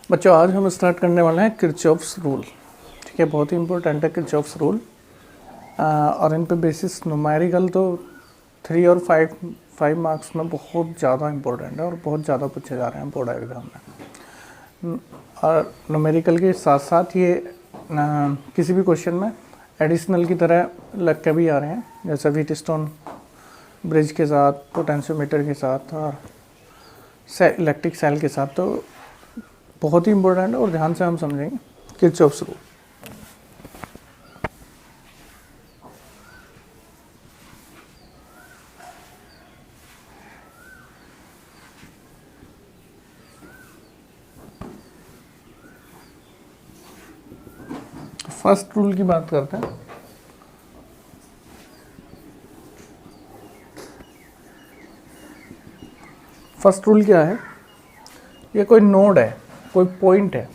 बच्चों आज हम स्टार्ट करने वाले हैं किरचॉफ्स रूल। ठीक है, बहुत ही इंपॉर्टेंट है किरचॉफ्स रूल। और इन पे बेसिस न्यूमेरिकल तो 3 और 5 मार्क्स में बहुत ज़्यादा इंपॉर्टेंट है और बहुत ज़्यादा पूछे जा रहे हैं बोर्ड एग्जाम में। और न्यूमेरिकल के साथ साथ ये किसी भी क्वेश्चन में एडिशनल की तरह लग के भी आ रहे हैं, जैसे व्हीटस्टोन ब्रिज के साथ, पोटेंशियोमीटर के साथ और इलेक्ट्रिक सेल के साथ। तो बहुत ही इंपॉर्टेंट है और ध्यान से हम समझेंगे किरचॉफ्स रूल। फर्स्ट रूल की बात करते हैं। फर्स्ट रूल क्या है? ये कोई नोड है, कोई पॉइंट है,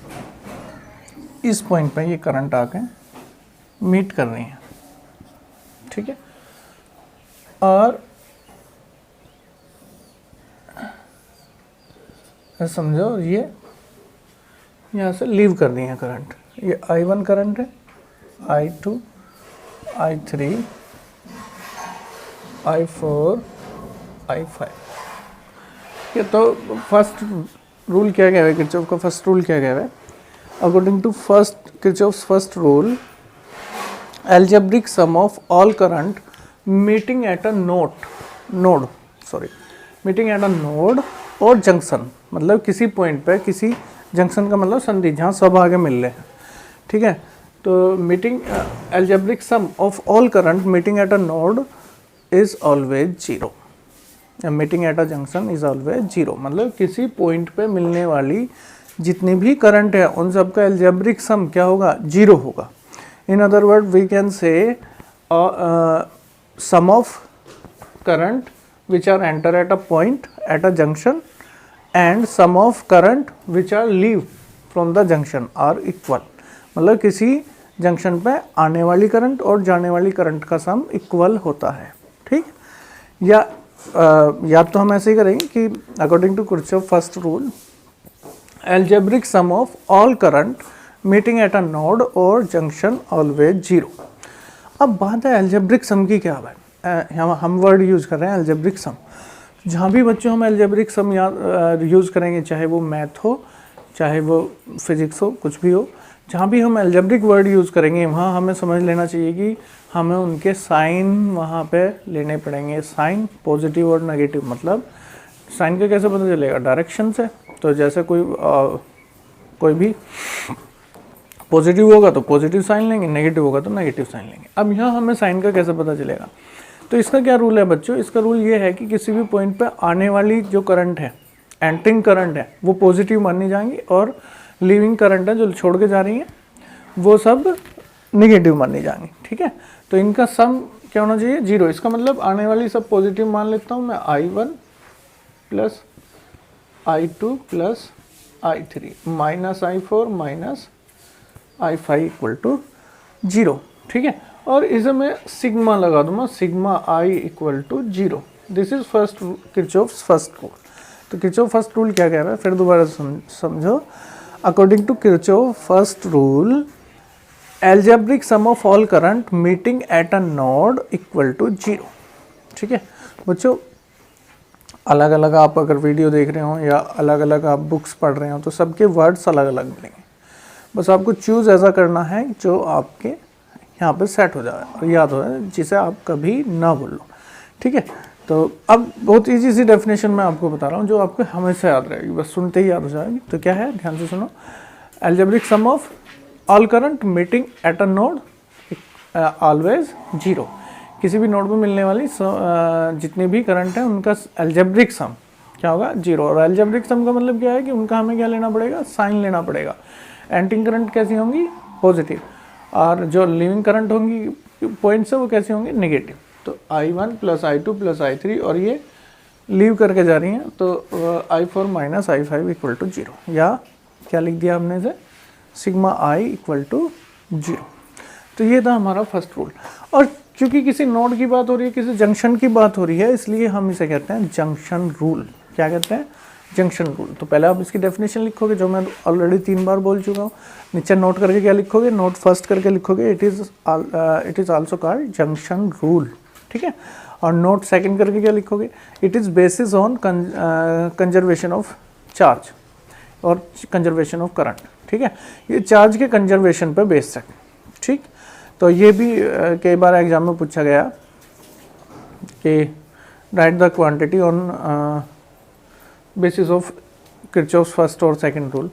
इस पॉइंट पे ये करंट आके मीट कर रही है। ठीक है, और समझो ये यहाँ से लीव कर रही है करंट। ये I1 करंट है, I2, I3, I4, I5। ये तो फर्स्ट रूल क्या कह रहा है किरचॉफ का? फर्स्ट रूल क्या कह रहा है? According to Kirchhoff's first rule, algebraic sum of all current meeting at a meeting at a node और जंक्शन, मतलब किसी पॉइंट पे, किसी जंक्शन का मतलब संधि जहाँ सब आगे मिल रहे हैं। ठीक है, तो meeting algebraic sum of all current meeting at a node is always zero. Meeting at a junction is always zero, मतलब किसी पॉइंट पे मिलने वाली जितनी भी करंट है उन सब का एल्जेब्रिक सम क्या होगा? जीरो होगा। In other word we can say sum of current which are enter at a point at a junction and sum of current which are leave from the junction are equal. मतलब किसी junction पे आने वाली current और जाने वाली current का sum equal होता है। ठीक, या तो हम ऐसे ही करेंगे कि according to Kirchhoff first rule, algebraic sum of all current meeting at a node और जंक्शन ऑलवेज जीरो। अब बात है एल्जेब्रिक सम की। क्या है? हम वर्ड यूज कर रहे हैं एल्जेब्रिक सम। जहाँ भी बच्चों हम एल्जेब्रिक सम यूज करेंगे, चाहे वो मैथ हो, चाहे वो फिजिक्स हो, कुछ भी हो, जहाँ भी हम एल्जेब्रिक वर्ड यूज़ करेंगे वहाँ हमें समझ लेना चाहिए कि हमें उनके साइन वहाँ पे लेने पड़ेंगे। साइन पॉजिटिव और नेगेटिव। मतलब साइन का कैसे पता चलेगा? डायरेक्शन से। तो जैसे कोई भी पॉजिटिव होगा तो पॉजिटिव साइन लेंगे, नेगेटिव होगा तो नेगेटिव साइन लेंगे। अब यहाँ हमें साइन का कैसे पता चलेगा? तो इसका क्या रूल है बच्चों? इसका रूल ये है कि किसी भी पॉइंट पे आने वाली जो करंट है, एंटरिंग करंट है, वो पॉजिटिव मानी जाएंगी और लीविंग करंट है जो छोड़ के जा रही है वो सब नेगेटिव मानी जाएंगी। ठीक है, तो इनका सम क्या होना चाहिए? जीरो। इसका मतलब आने वाली सब पॉजिटिव मान लेता हूँ मैं, I1 plus I2 plus I3 minus I4 minus I5 equal to zero. ठीक है, और इसे मैं सिग्मा लगा दूंगा, sigma I equal to zero. This is first Kirchhoff's first rule. तो किरचॉफ फर्स्ट रूल क्या कह रहा है? फिर दोबारा समझो। According to Kirchhoff first rule, algebraic sum of all current meeting at a node equal to zero. ठीक है बच्चों, अलग अलग आप अगर वीडियो देख रहे हो या अलग अलग आप बुक्स पढ़ रहे हो तो सबके वर्ड्स अलग अलग मिलेंगे। बस आपको चूज़ ऐसा करना है जो आपके यहाँ पे सेट हो जाए और याद हो जाए, जिसे आप कभी ना भूलो। ठीक है, तो अब बहुत इजी सी डेफिनेशन मैं आपको बता रहा हूँ जो आपको हमेशा याद रहेगी, बस सुनते ही याद हो जाएगी। तो क्या है? ध्यान से सुनो। Algebraic sum of all current meeting at a node always zero. किसी भी नोड पे मिलने वाली जितनी भी करंट है उनका एल्जेब्रिक सम क्या होगा? जीरो। और एल्जेब्रिक सम का मतलब क्या है कि उनका हमें क्या लेना पड़ेगा? साइन लेना पड़ेगा। एंटिंग करंट कैसी होंगी? पॉजिटिव। और जो लीविंग करंट होंगी पॉइंट से वो कैसी होंगी? नेगेटिव। तो I1 plus I2 plus I3 और ये लीव करके जा रही हैं तो I4 minus I5 equal to zero, या क्या लिख दिया हमने इसे? Sigma I equal to zero. तो ये था हमारा फर्स्ट रूल। और क्योंकि किसी नोड की बात हो रही है, किसी जंक्शन की बात हो रही है, इसलिए हम इसे कहते हैं जंक्शन रूल। क्या कहते हैं? Junction rule. तो पहले आप इसकी डेफिनेशन लिखोगे जो मैं ऑलरेडी 3 बार बोल चुका हूँ। नीचे नोट करके क्या लिखोगे, नोट फर्स्ट करके लिखोगे it is also called junction rule, ठीक है। और नोट सेकंड करके क्या लिखोगे, it is basis on conservation of charge और कंजर्वेशन ऑफ करंट, ठीक है। ये चार्ज के कंजर्वेशन पे बेस्ड है, ठीक। तो ये भी कई बार एग्जाम में पूछा गया कि write the quantity on basis of Kirchhoff's first और सेकंड रूल।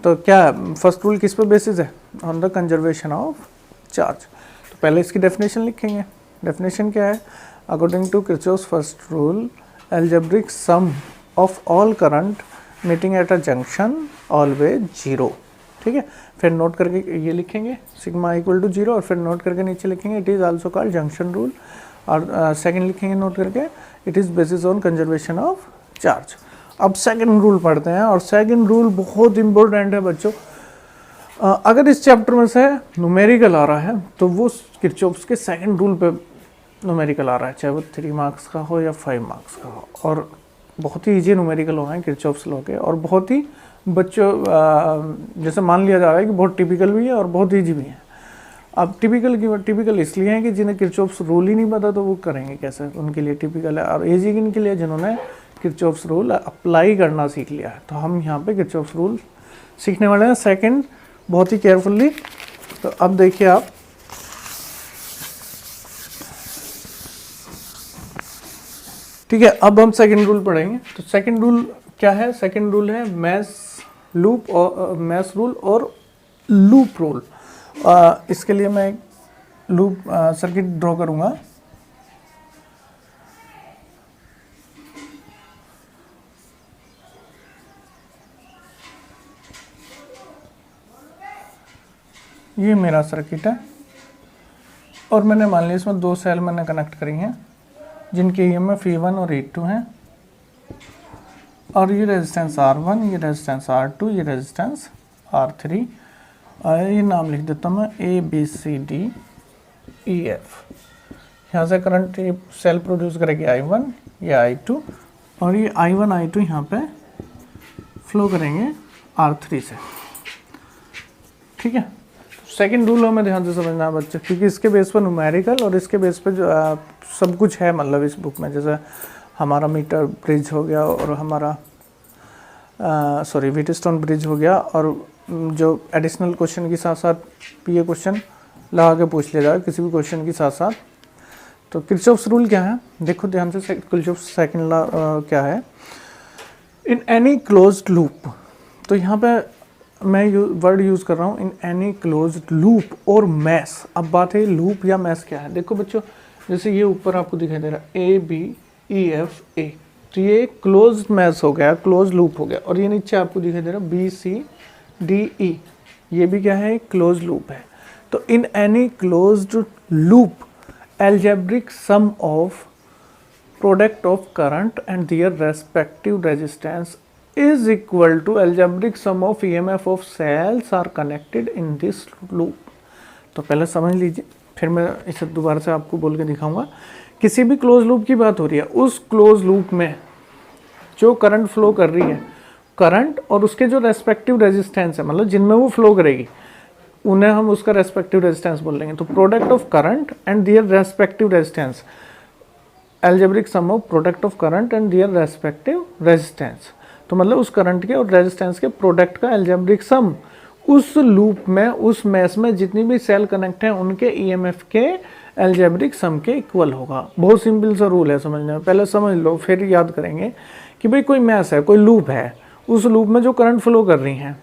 तो क्या फर्स्ट रूल किस पे बेसिस है, on the conservation of charge. तो पहले इसकी डेफिनेशन लिखेंगे। डेफिनेशन क्या है, according to Kirchhoff's first rule algebraic sum of all current meeting at a junction always zero, ठीक है। फिर नोट करके ये लिखेंगे सिग्मा इक्वल टू जीरो, और फिर नोट करके नीचे लिखेंगे it is also called junction rule, और सेकंड लिखेंगे नोट करके it is basis on conservation of charge. अब सेकंड रूल पढ़ते हैं, और सेकंड रूल बहुत इंपॉर्टेंट है बच्चों। अगर इस चैप्टर में से न्यूमेरिकल आ रहा है तो वो किरचॉफ्स के सेकंड रूल पे न्यूमेरिकल आ रहा है, चाहे वो 3 मार्क्स का हो या 5 मार्क्स का हो। और बहुत ही ईजी न्यूमेरिकल हो है किरचॉफ्स लॉ के, और बहुत ही बच्चों जैसे मान लिया जा रहा है कि बहुत टिपिकल भी है और बहुत ईजी भी है। अब टिपिकल इसलिए है कि जिन्हें किरचॉफ्स रूल ही नहीं पता तो वो करेंगे कैसे, उनके लिए टिपिकल है। और ईजी किन लिए, जिन्होंने किरचॉफ्स रूल अप्लाई करना सीख लिया है। तो हम यहाँ पे किरचॉफ्स रूल सीखने वाले हैं सेकंड, बहुत ही केयरफुली। तो अब देखिए आप, ठीक है, अब हम सेकंड रूल पढ़ेंगे। तो सेकंड रूल क्या है, सेकंड रूल है मैस रूल और लूप रूल। इसके लिए मैं एक लूप सर्किट ड्रॉ करूंगा। ये मेरा सर्किट है, और मैंने मान लिया इसमें 2 सेल मैंने कनेक्ट करी हैं जिनके ईएमएफ E1 और E2 हैं, और ये रेजिस्टेंस R1, ये रेजिस्टेंस R2, ये रेजिस्टेंस R3। ये नाम लिख देता हूँ मैं ABCDEF। यहाँ से करंट ये सेल प्रोड्यूस करेगी I1, ये I2, और ये I1 I2 यहाँ पे फ्लो करेंगे R3 से, ठीक है। सेकंड रूल हमें ध्यान से समझना है बच्चे, क्योंकि इसके बेस पर न्यूमेरिकल और इसके बेस पर जो सब कुछ है, मतलब इस बुक में जैसे हमारा मीटर ब्रिज हो गया, और हमारा व्हीटस्टोन ब्रिज हो गया, और जो एडिशनल क्वेश्चन के साथ साथ ये क्वेश्चन लगा के पूछ लिया जाए किसी भी क्वेश्चन के साथ साथ। तो किरचॉफ्स रूल क्या है, देखो ध्यान से, किरचॉफ्स सेकंड लॉ क्या है, इन एनी क्लोज्ड लूप। तो यहाँ पे मैं वर्ड यूज़ कर रहा हूँ इन एनी क्लोज्ड लूप और मैस। अब बात है लूप या मैस क्या है। देखो बच्चों, जैसे ये ऊपर आपको दिखाई दे रहा है ABEFA, तो ये क्लोज्ड मैस हो गया, क्लोज लूप हो गया। और ये नीचे आपको दिखाई दे रहा है BCDE, ये भी क्या है, क्लोज लूप है। तो इन any closed loop algebraic sum of product of current and their respective resistance is equal to algebraic sum of EMF of cells are connected in this loop। तो पहले समझ लीजिए, फिर मैं इसे दोबारा से आपको बोल के दिखाऊंगा। किसी भी क्लोज लूप की बात हो रही है, उस क्लोज लूप में जो करंट फ्लो कर रही है, करंट और उसके जो रेस्पेक्टिव रेजिस्टेंस है, मतलब जिनमें वो फ्लो करेगी, उन्हें हम उसका रेस्पेक्टिव रेजिस्टेंस बोल लेंगे। तो product of current and their respective resistance, algebraic sum of product of current and their respective resistance. तो मतलब उस करंट के और रेजिस्टेंस के प्रोडक्ट का एल्जेब्रिक सम उस लूप में, उस मैस में जितनी भी सेल कनेक्ट हैं उनके ईएमएफ के एल्जेब्रिक सम के इक्वल होगा। बहुत सिंपल सा रूल है समझने में, पहले समझ लो फिर याद करेंगे कि भाई कोई मैस है, कोई लूप है, उस लूप में जो करंट फ्लो कर रही हैं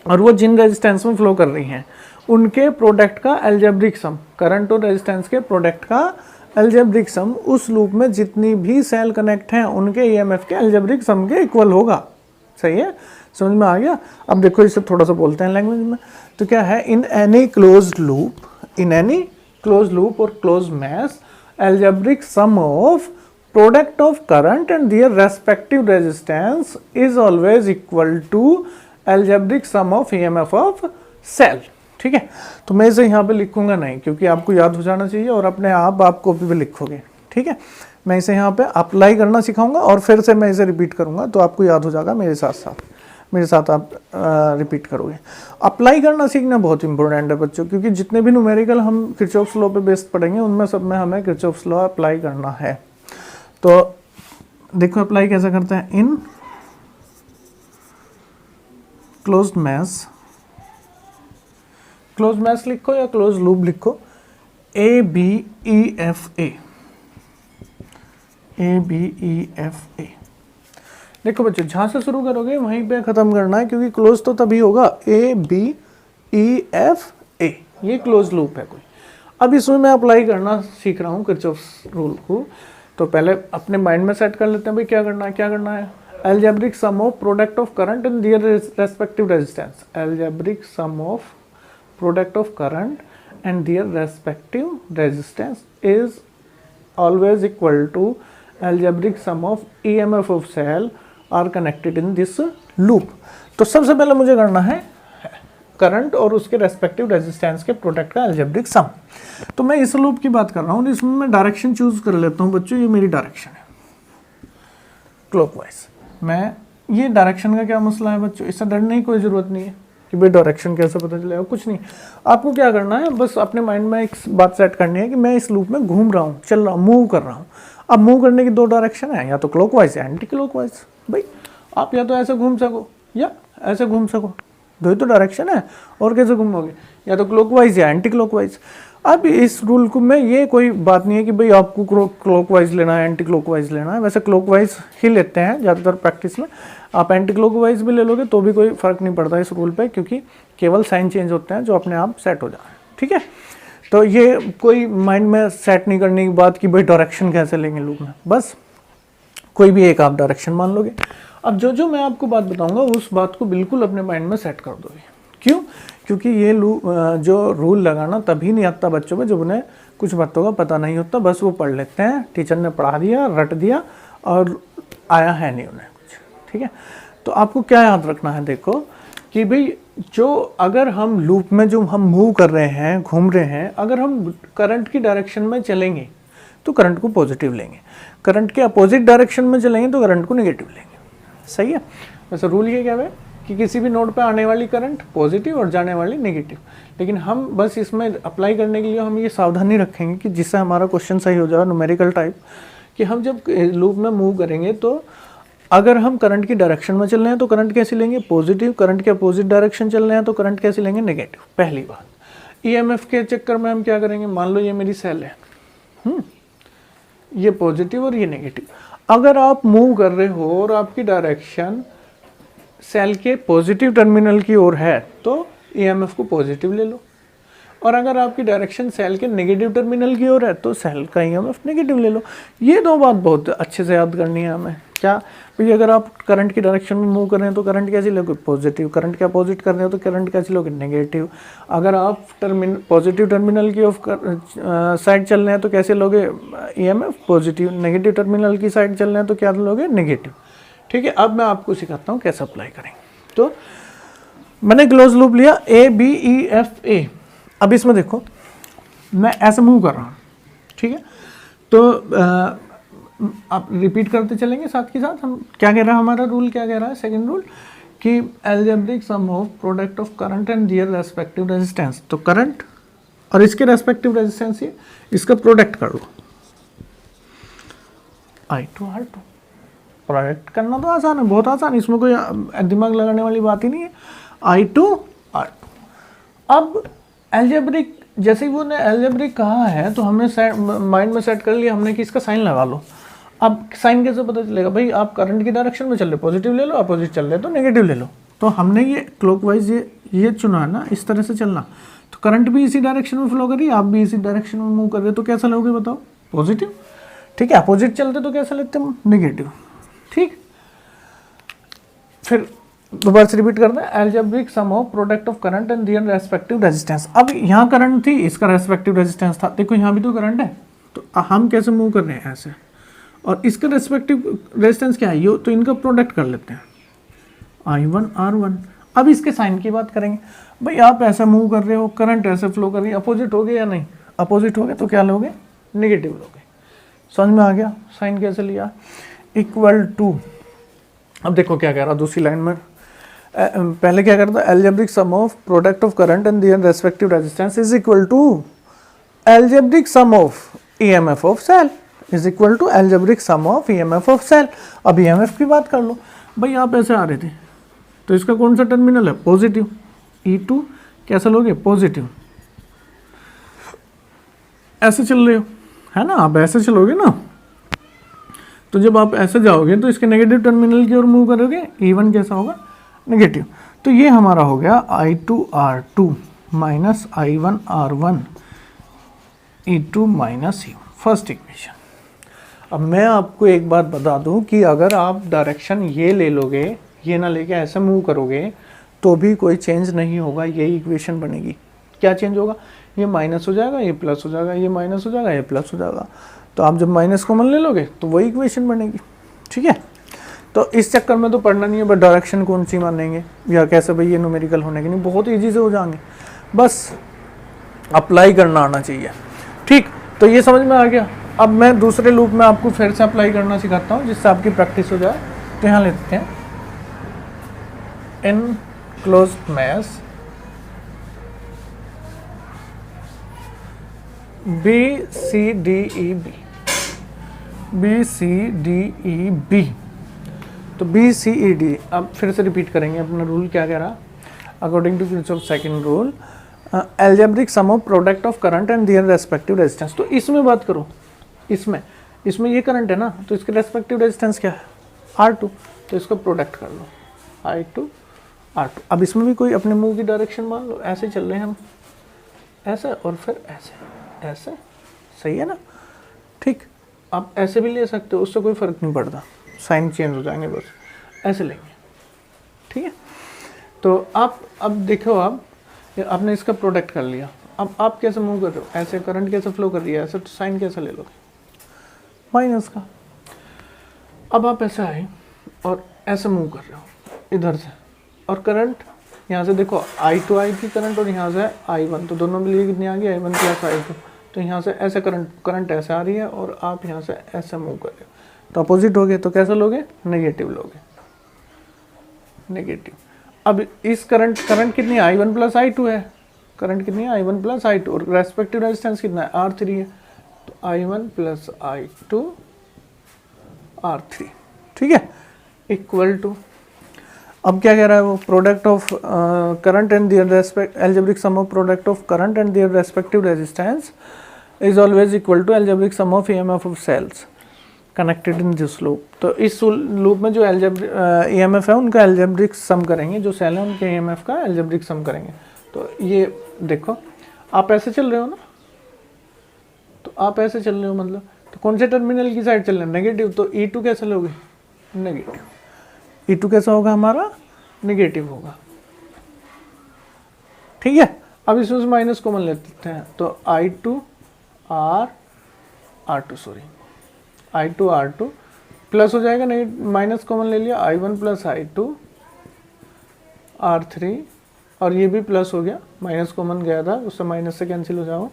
और वो जिन रेजिस्टेंस में फ्लो कर रही हैं उनके प्रोडक्ट का एल्जेब्रिक सम, करंट और रेजिस्टेंस के प्रोडक्ट का एल्जेब्रिक सम उस लूप में जितनी भी सेल कनेक्ट हैं उनके ईएमएफ के एल्जेब्रिक सम के इक्वल होगा। सही है, समझ में आ गया। अब देखो इसे थोड़ा सा बोलते हैं लैंग्वेज में। तो क्या है, in any closed loop, in any closed loop और closed mesh algebraic sum of product of current and their respective resistance is always equal to algebraic sum of EMF of cell. ठीक है, तो मैं इसे यहाँ पे लिखूंगा नहीं, क्योंकि आपको याद हो जाना चाहिए और अपने आप कॉपी पे लिखोगे। ठीक है, मैं इसे यहाँ पे अप्लाई करना सिखाऊंगा और फिर से मैं इसे रिपीट करूँगा, तो आपको याद हो जाएगा मेरे साथ आप रिपीट करोगे। अप्लाई करना सीखना बहुत इंपॉर्टेंट है बच्चों, क्योंकि जितने भी न्यूमेरिकल हम किरचॉफ्स लॉ पे बेस्ड पढ़ेंगे उनमें सब में हमें किरचॉफ्स लॉ अप्लाई करना है। तो देखो अप्लाई कैसे करते हैं। इन क्लोज्ड मैश लिखो या क्लोज लूप लिखो, ABEFA। देखो बच्चों जहाँ से शुरू करोगे वहीं पे ख़त्म करना है, क्योंकि क्लोज तो तभी होगा ABEFA, ये क्लोज लूप है कोई। अब इसमें मैं अप्लाई करना सीख रहा हूँ किरचॉफ्स रूल को। तो पहले अपने माइंड में सेट कर लेते हैं भाई क्या करना है। Algebraic sum of product of current and their respective resistance. Algebraic sum of product of current and their respective resistance is always equal to algebraic sum of EMF of cell are connected in this loop. तो सबसे पहले मुझे करना है current और उसके respective resistance के product का अलजेब्रिक सम। तो मैं इस लूप की बात कर रहा हूँ, इसमें मैं डायरेक्शन चूज कर लेता हूँ बच्चों। ये मेरी डायरेक्शन है क्लॉकवाइज। मैं ये डायरेक्शन का क्या मसला है बच्चों, इससे डरने की कोई ज़रूरत नहीं है कि भाई डायरेक्शन कैसे पता चलेगा, कुछ नहीं। आपको क्या करना है, बस अपने माइंड में एक बात सेट करनी है कि मैं इस लूप में घूम रहा हूँ, चल रहा हूँ, मूव कर रहा हूँ। अब मूव करने की दो डायरेक्शन है, या तो क्लॉकवाइज या एंटी क्लॉकवाइज। भाई आप या तो ऐसे घूम सको या ऐसे घूम सको, दो ही तो डायरेक्शन है, और कैसे घूमोगे, या तो क्लॉकवाइज या एंटी क्लॉकवाइज। अब इस रूल को में ये कोई बात नहीं है कि भाई आपको क्लॉकवाइज लेना है एंटी क्लॉकवाइज लेना है। वैसे क्लॉकवाइज ही लेते हैं ज़्यादातर प्रैक्टिस में। आप एंटी क्लॉकवाइज भी ले लोगे तो भी कोई फ़र्क नहीं पड़ता इस रूल पे, क्योंकि केवल साइन चेंज होते हैं जो अपने आप सेट हो जाए। ठीक है, तो ये कोई माइंड में सेट नहीं करने की बात कि भाई डायरेक्शन कैसे लेंगे लूप में, बस कोई भी एक आप डायरेक्शन मान लोगे। अब जो मैं आपको बात बताऊंगा उस बात को बिल्कुल अपने माइंड में सेट कर दोगे। क्यों? क्योंकि ये जो रूल लगाना तभी नहीं आता बच्चों में जब उन्हें कुछ बातों का पता नहीं होता, बस वो पढ़ लेते हैं, टीचर ने पढ़ा दिया, रट दिया और आया है नहीं उन्हें कुछ। ठीक है, तो आपको क्या याद रखना है, देखो कि भाई जो अगर हम लूप में जो हम मूव कर रहे हैं, घूम रहे हैं, अगर हम करंट की डायरेक्शन में चलेंगे तो करंट को पॉजिटिव लेंगे, करंट के अपोजिट डायरेक्शन में चलेंगे तो करंट को नेगेटिव लेंगे। सही है। वैसे रूल ये क्या है कि किसी भी नोड पे आने वाली करंट पॉजिटिव और जाने वाली नेगेटिव। लेकिन हम बस इसमें अप्लाई करने के लिए हम ये सावधानी रखेंगे कि जिससे हमारा क्वेश्चन सही हो जाए, न्यूमेरिकल टाइप, कि हम जब लूप में मूव करेंगे तो अगर हम करंट की डायरेक्शन में चल रहे हैं तो करंट कैसे लेंगे, पॉजिटिव। करंट के अपोजिट डायरेक्शन चल रहे हैं तो करंट कैसे लेंगे, नेगेटिव। पहली बात। EMF के चक्कर में हम क्या करेंगे, मान लो ये मेरी सेल है, ये पॉजिटिव और ये नेगेटिव। अगर आप मूव कर रहे हो और आपकी डायरेक्शन सेल के पॉजिटिव टर्मिनल की ओर है तो EMF को पॉजिटिव ले लो, और अगर आपकी डायरेक्शन सेल के नेगेटिव टर्मिनल की ओर है तो सेल का EMF नेगेटिव ले लो। ये दो बात बहुत अच्छे से याद करनी है हमें। क्या भाई, अगर आप करंट की डायरेक्शन में मूव कर रहे हैं तो करंट कैसे लोगे, पॉजिटिव। करंट के अपोजिट कर रहे हो तो करंट कैसे लोगे, नेगेटिव। अगर आप पॉजिटिव टर्मिनल की साइड चल रहे हैं तो कैसे लोगे EMF, पॉजिटिव। नेगेटिव टर्मिनल की साइड चल रहे हैं तो क्या लोगे, नेगेटिव। ठीक है, अब मैं आपको सिखाता हूँ कैसे अप्लाई करेंगे। तो मैंने क्लोज लूप लिया ABEFA। अब इसमें देखो मैं ऐसे मूव कर रहा हूँ, ठीक है। तो आप रिपीट करते चलेंगे साथ के साथ। हम क्या कह रहा है, हमारा रूल क्या कह रहा है, सेकंड रूल, कि algebraic sum of product of current and their respective resistance. तो करंट और इसके रेस्पेक्टिव रेजिस्टेंस, ये इसका प्रोडक्ट कर लो, I2R2। प्रोडक्ट करना तो आसान है, बहुत आसान, इसमें कोई दिमाग लगाने वाली बात ही नहीं है। I2R2। अब अलजेब्रिक, जैसे ही वो ने अलजेब्रिक कहा है तो हमने माइंड में सेट कर लिया हमने कि इसका साइन लगा लो। अब साइन कैसे पता चलेगा, भाई आप करंट की डायरेक्शन में चल रहे पॉजिटिव ले लो, अपोजिट चल रहे तो नेगेटिव ले लो। तो हमने ये क्लॉकवाइज ये चुना है ना, इस तरह से चलना। तो करंट भी इसी डायरेक्शन में फ्लो कर रही है, आप भी इसी डायरेक्शन में मूव कर रहे हो, तो कैसा लोगे बताओ, पॉजिटिव। ठीक है, अपोजिट चलते तो कैसा लेते हैं, नेगेटिव। ठीक, फिर दोबारा से रिपीट करते हैं, algebraic sum of product of current and their respective resistance. अब यहाँ करंट थी, इसका रेस्पेक्टिव रेजिस्टेंस था, देखो यहाँ भी तो करंट है, तो हम कैसे मूव कर रहे हैं, ऐसे। और इसका रेस्पेक्टिव रेजिस्टेंस क्या है, ये तो इनका प्रोडक्ट कर लेते हैं, I1R1। अब इसके साइन की बात करेंगे, भाई आप ऐसा मूव कर रहे हो, करंट ऐसे फ्लो कर रही है, अपोजिट हो गए या नहीं, अपोजिट हो गए तो क्या लोगे, नेगेटिव लोगे। समझ में आ गया साइन कैसे लिया, इक्वल टू। अब देखो क्या कह रहा दूसरी लाइन में, पहले क्या करता, algebraic sum of product of current and their respective resistance is equal to algebraic sum of EMF of cell, is equal to algebraic sum of EMF of cell. अब ईएमएफ की बात कर लो भाई, आप ऐसे आ रहे थे तो इसका कौन सा टर्मिनल है, पॉजिटिव, E2 कैसे लोगे, पॉजिटिव, ऐसे चल रहे हो है ना, आप ऐसे चलोगे ना, तो जब आप ऐसे जाओगे तो इसके नेगेटिव टर्मिनल की ओर मूव करोगे, E1 कैसा होगा, नेगेटिव। तो ये हमारा हो गया I2R2 minus I1R1 E2 minus E1, first equation. अब मैं आपको एक बात बता दूं कि अगर आप डायरेक्शन ये ले लोगे, ये ना लेके ऐसे मूव करोगे, तो भी कोई चेंज नहीं होगा, यही इक्वेशन बनेगी। क्या चेंज होगा, ये माइनस हो जाएगा, ये प्लस हो जाएगा, ये माइनस हो जाएगा, ये प्लस हो जाएगा। तो आप जब माइनस कॉमन ले लोगे तो वही इक्वेशन बनेगी, ठीक है। तो इस चक्कर में तो पढ़ना नहीं है, बट डायरेक्शन कौन सी मानेंगे या कैसे भाई ये न्यूमेरिकल होने के नहीं, बहुत ईजी से हो जाएंगे, बस अप्लाई करना आना चाहिए, ठीक। तो ये समझ में आ गया। अब मैं दूसरे लूप में आपको फिर से अप्लाई करना सिखाता हूँ जिससे आपकी प्रैक्टिस हो जाए। तो यहाँ लेते हैं enclosed mesh BCDEB, BCDEB, तो BCED। अब फिर से रिपीट करेंगे अपना रूल क्या कह रहा, according to Kirchhoff second rule, algebraic sum of product of current and their respective resistance. तो इसमें बात करो, इसमें ये करंट है ना, तो इसके रेस्पेक्टिव रेजिस्टेंस क्या है, R2, तो इसका प्रोडक्ट कर लो I2 R2। अब इसमें भी कोई अपने मूव की डायरेक्शन मान लो, ऐसे चल रहे हैं हम, ऐसे और फिर ऐसे, ऐसे, सही है ना, ठीक। आप ऐसे भी ले सकते हो, उससे कोई फर्क नहीं पड़ता, साइन चेंज हो जाएंगे, बस ऐसे लेंगे, ठीक है। तो आप अब देखो, आपने इसका प्रोडक्ट कर लिया, अब आप कैसे मूव कर रहे हो, ऐसे करंट कैसे फ्लो कर रही है, ऐसे, तो साइन कैसे ले लोगे, माइनस का। अब आप ऐसे आए और ऐसे मूव कर रहे हो इधर से, और करंट यहाँ से देखो I2 आई थी करंट, और यहाँ से I1, तो दोनों मिलिए कितनी आ गई, I1 प्लस I2। तो यहाँ से ऐसे करंट ऐसे आ रही है और आप यहाँ से ऐसे मूव कर रहे हो, तो अपोजिट हो गए, तो कैसे लोगे, नेगेटिव लोगे, नेगेटिव। अब इस करंट कितनी है, I1 प्लस I2 है, करंट कितनी है, I1 प्लस I2, और रेस्पेक्टिव रेजिस्टेंस कितना है, R3 है, तो I1 प्लस I2 R3, ठीक है, इक्वल टू। अब क्या कह रहा है वो, product of current and their respect, algebraic sum of product of current and their respective resistance is always equal to algebraic sum of EMF of cells connected in this loop. तो इस loop में जो EMF है उनका algebraic sum करेंगे, जो cell है उनके ईएमएफ का एल्जेब्रिक सम करेंगे। तो ये देखो, आप ऐसे चल रहे हो ना, तो आप ऐसे चल रहे हो, मतलब तो कौन से टर्मिनल की साइड चल रहे हैं, नेगेटिव, तो E2 कैसे लोगे, नेगेटिव, E2 कैसा होगा हमारा, नेगेटिव होगा, ठीक है। अब इसमें से माइनस कॉमन लेते हैं, तो I2 R2 प्लस हो जाएगा, नहीं माइनस कॉमन ले लिया, I1 प्लस I2 R3, और ये भी प्लस हो गया, माइनस कॉमन गया था, उससे माइनस से कैंसिल हो जाओ,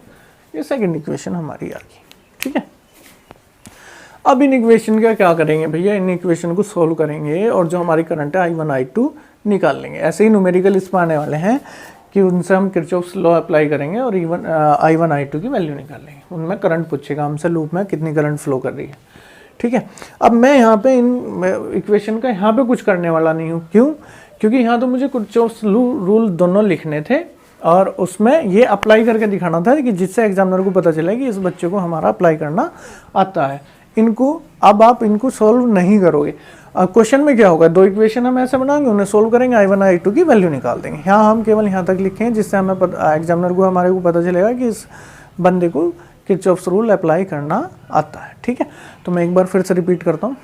ये सेकंड इक्वेशन हमारी आ गई, ठीक है। अब इन इक्वेशन का क्या करेंगे भैया, इन इक्वेशन को सोल्व करेंगे और जो हमारी करंट है I1 I2 निकाल लेंगे। ऐसे ही न्यूमेरिकल इसमें आने वाले हैं कि उनसे हम किरचॉफ्स लॉ अप्लाई करेंगे और I1 I2 की वैल्यू निकाल लेंगे। उनमें करंट पूछेगा हमसे, लूप में कितनी करंट फ्लो कर रही है, ठीक है। अब मैं यहाँ पे इन इक्वेशन का यहाँ पे कुछ करने वाला नहीं हूँ, क्यों, क्योंकि यहाँ तो मुझे किरचॉफ्स रूल दोनों लिखने थे और उसमें ये अप्लाई करके दिखाना था कि जिससे एग्जामिनर को पता चले कि इस बच्चे को हमारा अप्लाई करना आता है। इनको अब आप इनको सॉल्व नहीं करोगे, क्वेश्चन में क्या होगा, दो इक्वेशन हम ऐसे बनाएंगे, उन्हें सोल्व करेंगे, I1 I2 की वैल्यू निकाल देंगे। यहाँ हम केवल यहाँ तक लिखें जिससे हमें एग्जामिनर को हमारे को पता चलेगा कि इस बंदे को किरचॉफ्स रूल अप्लाई करना आता है, ठीक है। तो मैं एक बार फिर से रिपीट करता हूँ।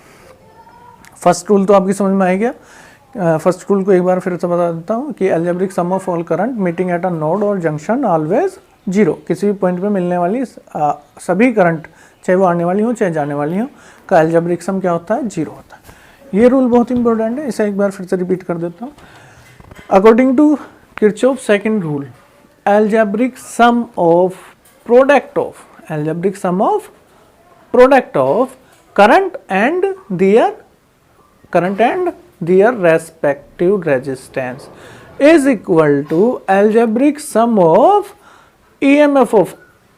फर्स्ट रूल तो आपकी समझ में आ गया। फर्स्ट रूल को एक बार फिर से बता देता हूँ कि algebraic sum of all current meeting at a node और जंक्शन ऑलवेज जीरो, किसी भी पॉइंट पे मिलने वाली सभी करंट, चाहे वो आने वाली हो चाहे जाने वाली हो, का अलजेब्रिक सम क्या होता है, जीरो होता है। ये रूल बहुत इंपॉर्टेंट है, इसे एक बार फिर से रिपीट कर देता हूँ। According to Kirchhoff second rule, algebraic sum of product of, algebraic sum of product of current and their respective resistance is equal to algebraic sum of EMF of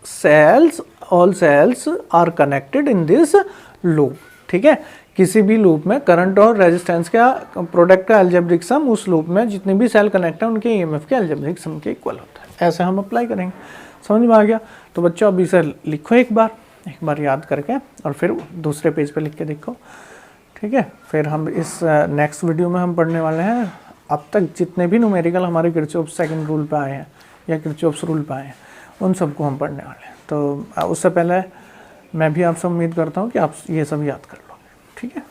cells. All cells are connected in this loop. ठीक है, किसी भी loop में current और resistance का product का algebraic sum उस loop में जितने भी सेल कनेक्ट है उनके ईएमएफ के एल्जेब्रिक सम के इक्वल होता है। ऐसे हम अप्लाई करेंगे। समझ में आ गया? तो बच्चों अभी इसे लिखो एक बार याद करके और फिर दूसरे पेज पे लिख के देखो। ठीक है, फिर हम इस नेक्स्ट वीडियो में हम पढ़ने वाले हैं अब तक जितने भी न्यूमेरिकल हमारे किरचॉफ सेकंड रूल पे आए हैं या किरचॉफ्स रूल पे आए हैं उन सबको हम पढ़ने वाले हैं। तो उससे पहले मैं भी आपसे उम्मीद करता हूँ कि आप ये सब याद कर लोगे। ठीक है।